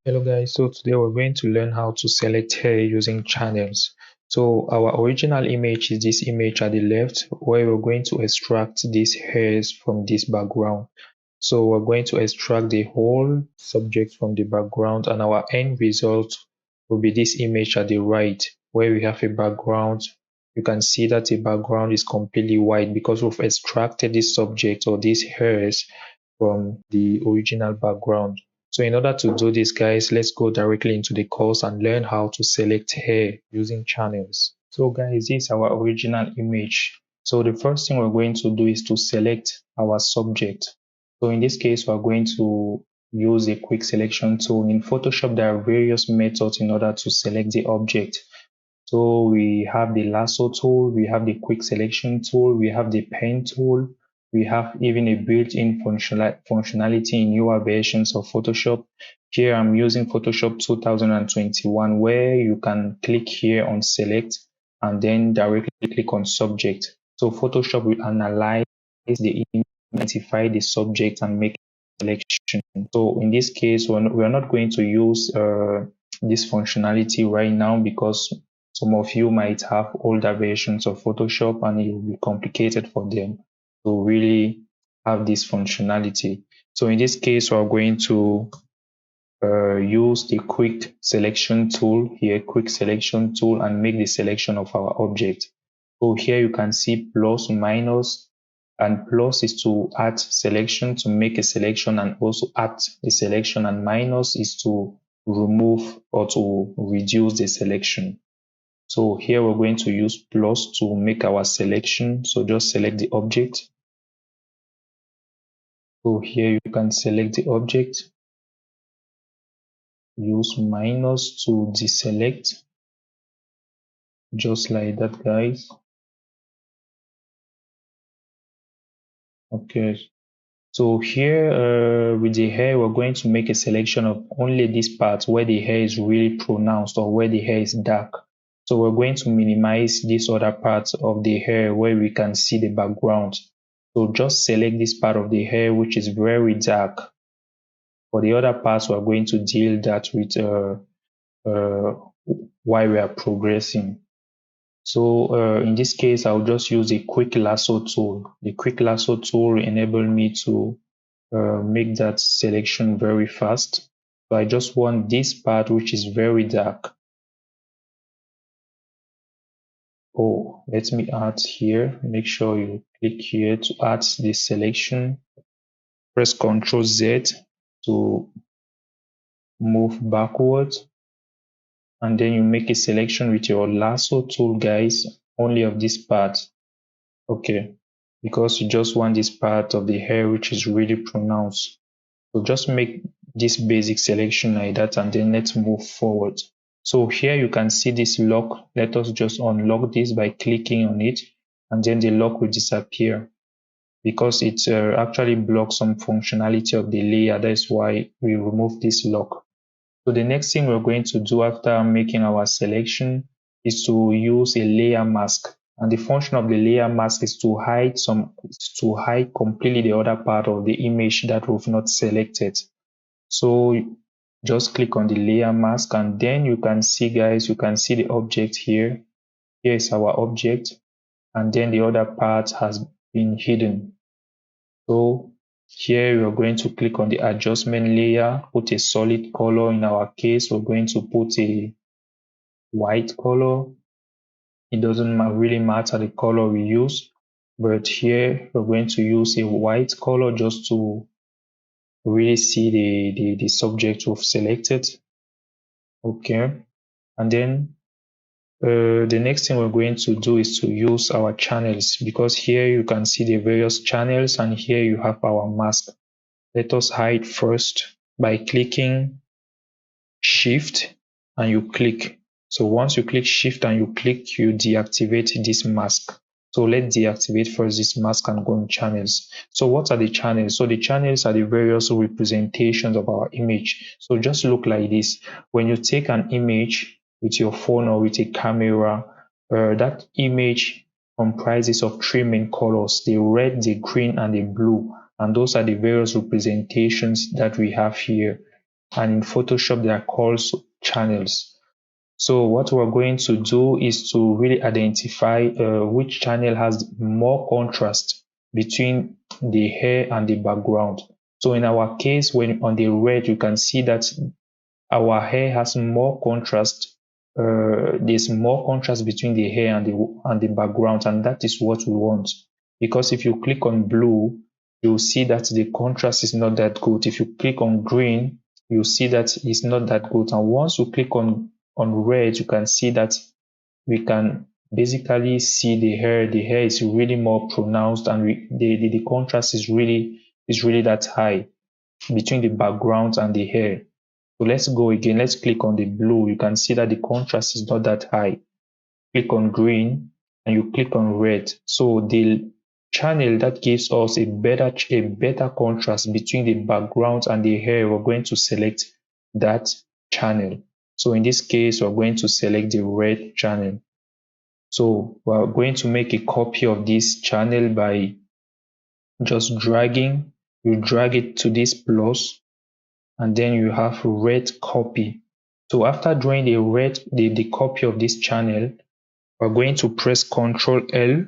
Hello guys, so today we're going to learn how to select hair using channels. So our original image is this image at the left where we're going to extract these hairs from this background. So we're going to extract the whole subject from the background and our end result will be this image at the right where we have a background. You can see that the background is completely white because we've extracted this subject or these hairs from the original background. So in order to do this, guys, let's go directly into the course and learn how to select hair using channels. So guys, this is our original image. So the first thing we're going to do is to select our subject. So in this case, we're going to use a quick selection tool. In Photoshop, there are various methods in order to select the object. So we have the lasso tool, we have the quick selection tool, we have the pen tool, we have even a built-in functionality in newer versions of Photoshop. Here I'm using Photoshop 2021 where you can click here on select and then directly click on subject. So Photoshop will analyze the image, identify the subject and make a selection. So in this case, we're not going to use this functionality right now because some of you might have older versions of Photoshop and it will be complicated for them to really have this functionality. So in this case, we're going to use the quick selection tool here, quick selection tool, and make the selection of our object. So here you can see plus, minus, and plus is to add selection, to make a selection and also add a selection, and minus is to remove or to reduce the selection. So here we're going to use plus to make our selection. So just select the object. So here you can select the object. Use minus to deselect. Just like that, guys. Okay. So here with the hair, we're going to make a selection of only this part where the hair is really pronounced or where the hair is dark. So we're going to minimize this other part of the hair where we can see the background. So just select this part of the hair which is very dark. For the other parts, we're going to deal that with while we are progressing. So in this case, I'll just use a quick lasso tool. The quick lasso tool enable me to make that selection very fast. So I just want this part which is very dark. Oh, let me add here. Make sure you click here to add the selection. Press Ctrl Z to move backwards. And then you make a selection with your lasso tool, guys, only of this part. Okay, because you just want this part of the hair which is really pronounced. So just make this basic selection like that and then let's move forward. So here you can see this lock. Let us just unlock this by clicking on it and then the lock will disappear because it actually blocks some functionality of the layer. That's why we remove this lock. So the next thing we're going to do after making our selection is to use a layer mask. And the function of the layer mask is to hide completely the other part of the image that we've not selected. So just click on the layer mask and then you can see, guys, you can see the object here. Here is our object and then the other part has been hidden. So here we're going to click on the adjustment layer, put a solid color. In our case, we're going to put a white color. It doesn't really matter the color we use, but here we're going to use a white color just to really see the subject we've selected. Okay, and then the next thing we're going to do is to use our channels because here you can see the various channels and here you have our mask. Let us hide first by clicking Shift and you click. So once you click Shift and you click, you deactivate this mask. So let's deactivate first this mask and go in channels. So what are the channels? So the channels are the various representations of our image. So just look like this. When you take an image with your phone or with a camera, that image comprises of three main colors, the red, the green, and the blue. And those are the various representations that we have here. and in Photoshop they are called channels. So what we're going to do is to really identify which channel has more contrast between the hair and the background. So in our case, when on the red, you can see that our hair has more contrast. There's more contrast between the hair and the background, and that is what we want. Because if you click on blue, you'll see that the contrast is not that good. If you click on green, you'll see that it's not that good. And once you click on red, you can see that we can basically see the hair. The hair is really more pronounced, and the contrast is really that high between the background and the hair. So let's go again. Let's click on the blue. You can see that the contrast is not that high. Click on green and you click on red. So the channel that gives us a better contrast between the background and the hair, we're going to select that channel. So in this case, we're going to select the red channel. So we're going to make a copy of this channel by just dragging. You drag it to this plus, and then you have red copy. So after drawing the copy of this channel, we're going to press Ctrl L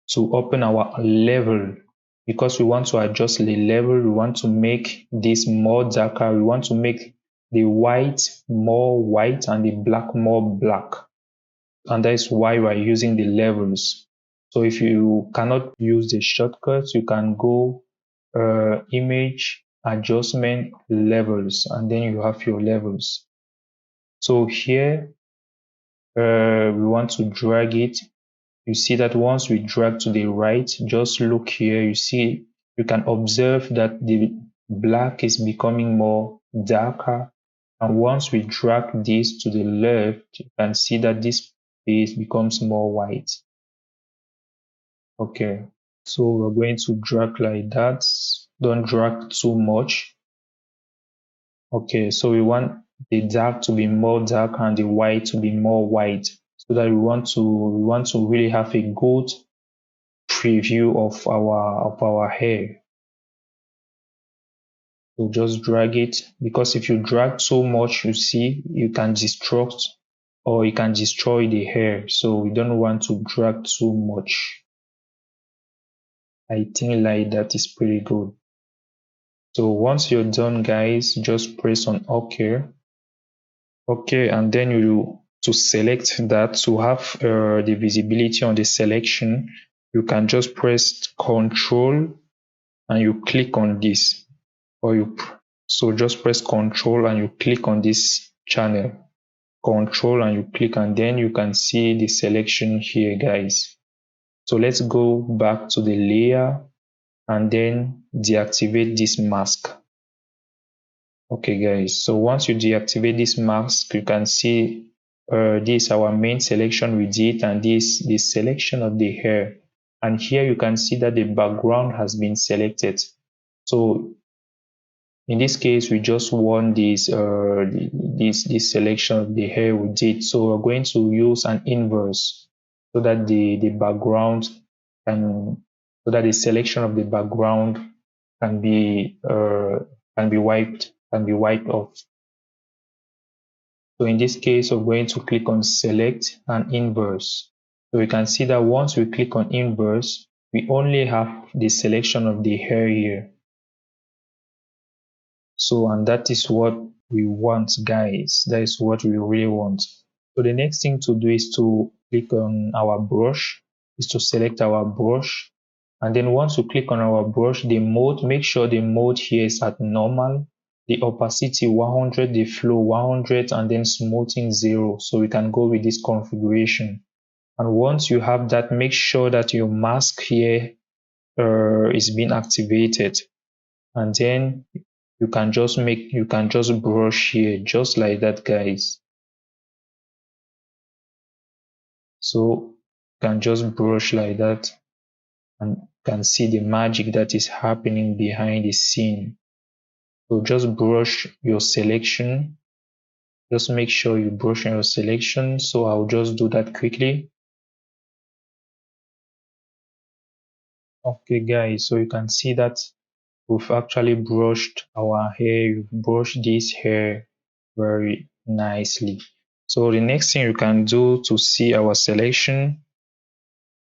to open our level, because we want to adjust the level. We want to make this more darker. We want to make the white more white and the black more black. And that is why we're using the levels. So if you cannot use the shortcuts, you can go image adjustment levels, and then you have your levels. So here we want to drag it. You see that once we drag to the right, just look here, you can observe that the black is becoming more darker, and once we drag this to the left, you can see that this space becomes more white. Okay, so we're going to drag like that. Don't drag too much. Okay, so we want the dark to be more dark and the white to be more white, so that we want to really have a good preview of our hair. So just drag it, because if you drag so much, you see you can destruct or you can destroy the hair. So we don't want to drag too much. I think like that is pretty good. So once you're done, guys, just press on OK. Okay, and then to select that, to have the visibility on the selection, you can just press Control and you click on this, so just press Control and you click on this channel. Control and you click, and then you can see the selection here, guys. So let's go back to the layer and then deactivate this mask. Okay, guys, so once you deactivate this mask, you can see this our main selection we did, and this the selection of the hair. And here you can see that the background has been selected. So in this case, we just want this selection of the hair we did. So we're going to use an inverse, so that the background so that the selection of the background can be wiped off. So in this case, we're going to click on select and inverse. So we can see that once we click on inverse, we only have the selection of the hair here. So, and that is what we want, guys. That is what we really want. So the next thing to do is to click on our brush, is to select our brush. And then once you click on our brush, the mode, make sure the mode here is at normal, the opacity 100, the flow 100, and then smoothing 0. So we can go with this configuration. And once you have that, make sure that your mask here is being activated. And then you can just brush here, just like that, guys. So you can just brush like that, and you can see the magic that is happening behind the scene. So just brush your selection. Just make sure you brush your selection. So I'll just do that quickly. Okay, guys, so you can see that we've actually brushed our hair. You've brushed this hair very nicely. So the next thing you can do to see our selection,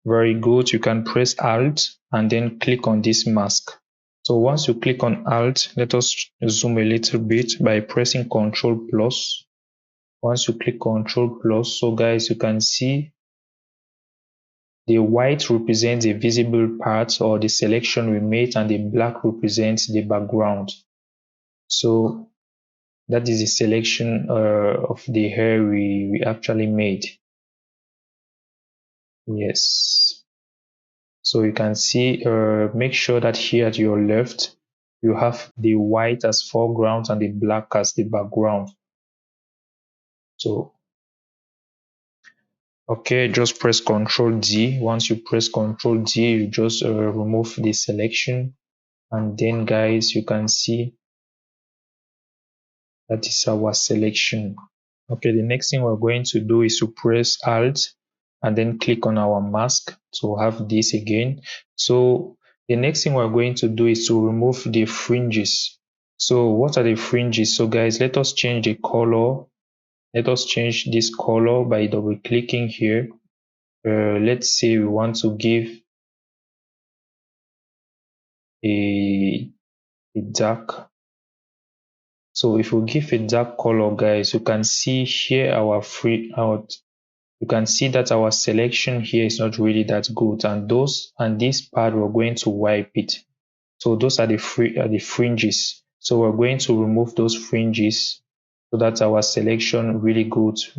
very good, you can press Alt and then click on this mask. So once you click on Alt, let us zoom a little bit by pressing Ctrl plus. Once you click Ctrl plus, so guys, you can see the white represents the visible part or the selection we made, and the black represents the background. So that is the selection of the hair we actually made. Yes. So you can see, make sure that here at your left, you have the white as foreground and the black as the background. So, okay, just press Ctrl D. Once you press Ctrl D, you just remove the selection. And then guys, you can see that is our selection. Okay, the next thing we're going to do is to press Alt and then click on our mask to have this again. So the next thing we're going to do is to remove the fringes. So what are the fringes? So guys, let us change the color. Let us change this color by double clicking here. Let's say we want to give a dark. So if we give a dark color, guys, you can see here you can see that our selection here is not really that good, and this part we're going to wipe it. So those are the fringes. So we're going to remove those fringes so that our selection really looks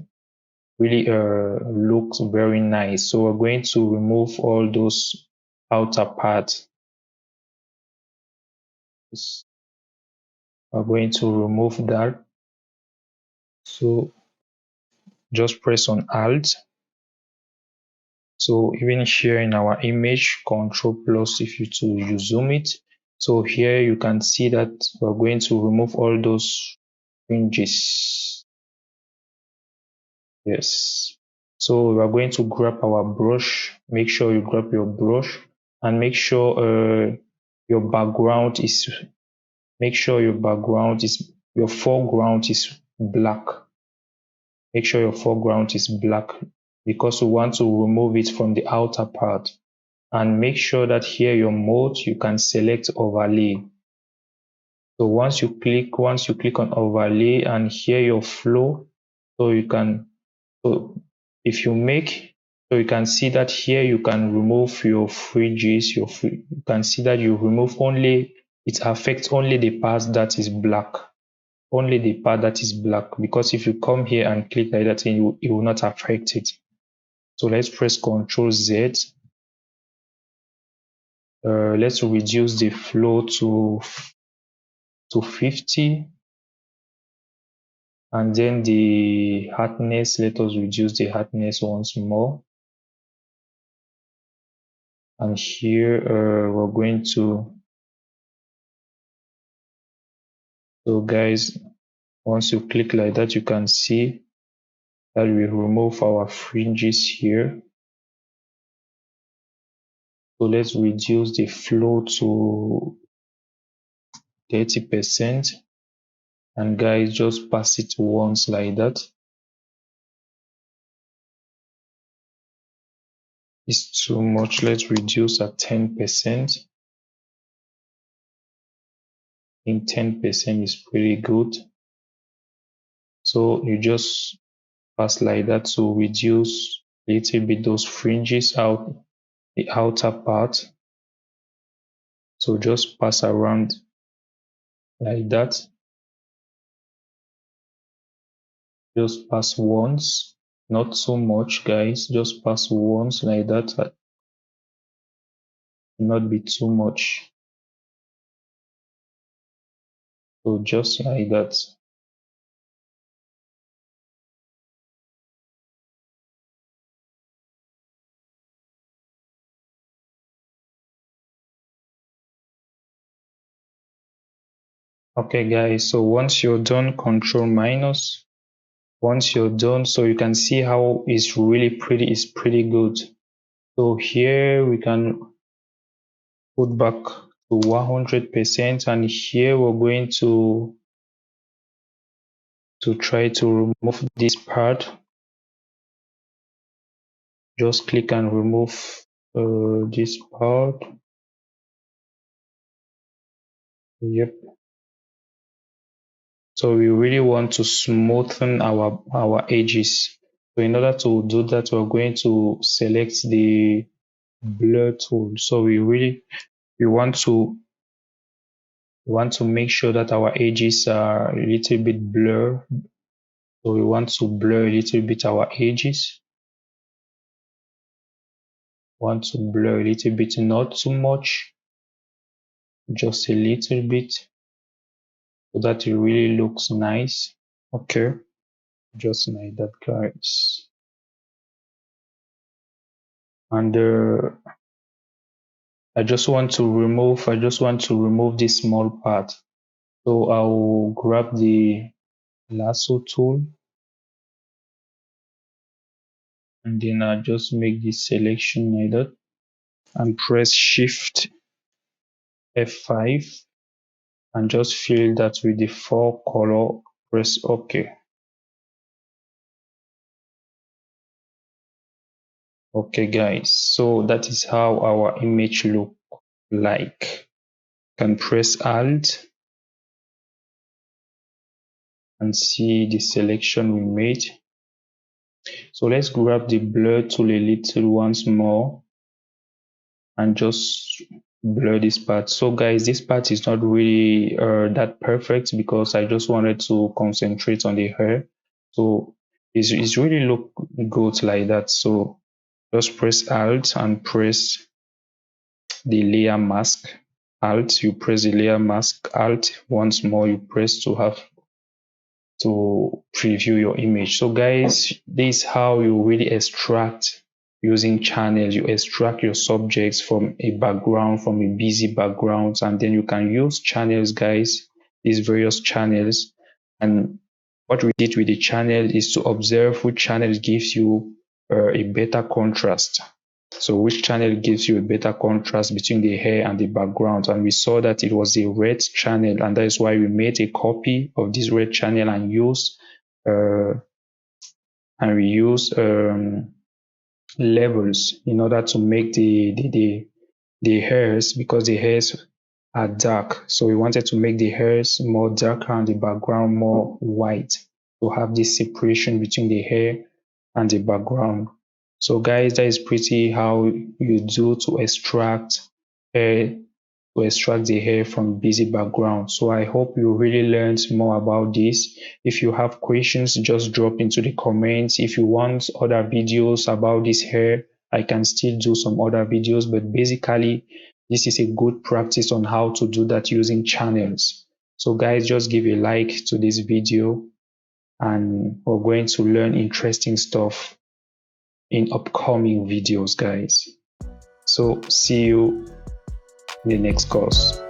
very nice. So we're going to remove all those outer parts. We're going to remove that. So just press on Alt. So even here in our image, Control plus if you zoom it. So here you can see that we're going to remove all those fringes. Yes. So we're going to grab our brush. Make sure you grab your brush and make sure your foreground is black. Make sure your foreground is black because we want to remove it from the outer part. And make sure that here your mode, you can select overlay. So once you click on overlay and here your flow, so you can see that here you can remove your fringes. You can see that you remove it affects only the part that is black. Only the part that is black, because if you come here and click like that, it will not affect it. So let's press Ctrl Z. Let's reduce the flow to 50, and then the hardness, let us reduce the hardness once more. And here we're going to, so guys, once you click like that, you can see that we remove our fringes here. So let's reduce the flow to 30%. And guys, just pass it once like that. It's too much. Let's reduce at 10%. I think 10% is pretty good. So you just pass like that to reduce a little bit those fringes out, the outer part. So just pass around like that. Just pass once, not so much, guys. Just pass once like that. Not be too much. So just like that. Okay, guys. So once you're done, Control minus. Once you're done, so you can see how it's really pretty. It's pretty good. So here we can put back to 100%, and here we're going to try to remove this part. Just click and remove this part. Yep. So we really want to smoothen our edges. So in order to do that, we're going to select the blur tool. So we want to make sure that our edges are a little bit blur. So we want to blur a little bit our edges. Want to blur a little bit, not too much, just a little bit, so that it really looks nice. Okay, just like that, guys. And I just want to remove this small part. So I'll grab the lasso tool, and then I'll just make this selection like that, and press Shift F5, and just fill that with the 4 color. Press OK. Okay, guys, so that is how our image look like. You can press Alt and see the selection we made. So let's grab the blur tool a little once more and just blur this part. So guys, this part is not really that perfect because I just wanted to concentrate on the hair. So it's really look good like that. So just press Alt and press the layer mask. Alt, you press the layer mask. Alt once more, you press to preview your image. So guys, this is how you really extract using channels. You extract your subjects from a background, from a busy background, and then you can use channels, guys, these various channels. And what we did with the channel is to observe which channel gives you a better contrast. So which channel gives you a better contrast between the hair and the background, and we saw that it was a red channel, and that is why we made a copy of this red channel and we use levels in order to make the hairs, because the hairs are dark, so we wanted to make the hairs more darker and the background more white, to have this separation between the hair and the background. So guys, that is pretty how you do to extract the hair from busy background. So I hope you really learned more about this. If you have questions, just drop into the comments. If you want other videos about this hair, I can still do some other videos, but basically this is a good practice on how to do that using channels. So guys, just give a like to this video, and we're going to learn interesting stuff in upcoming videos, guys. So see you in the next course.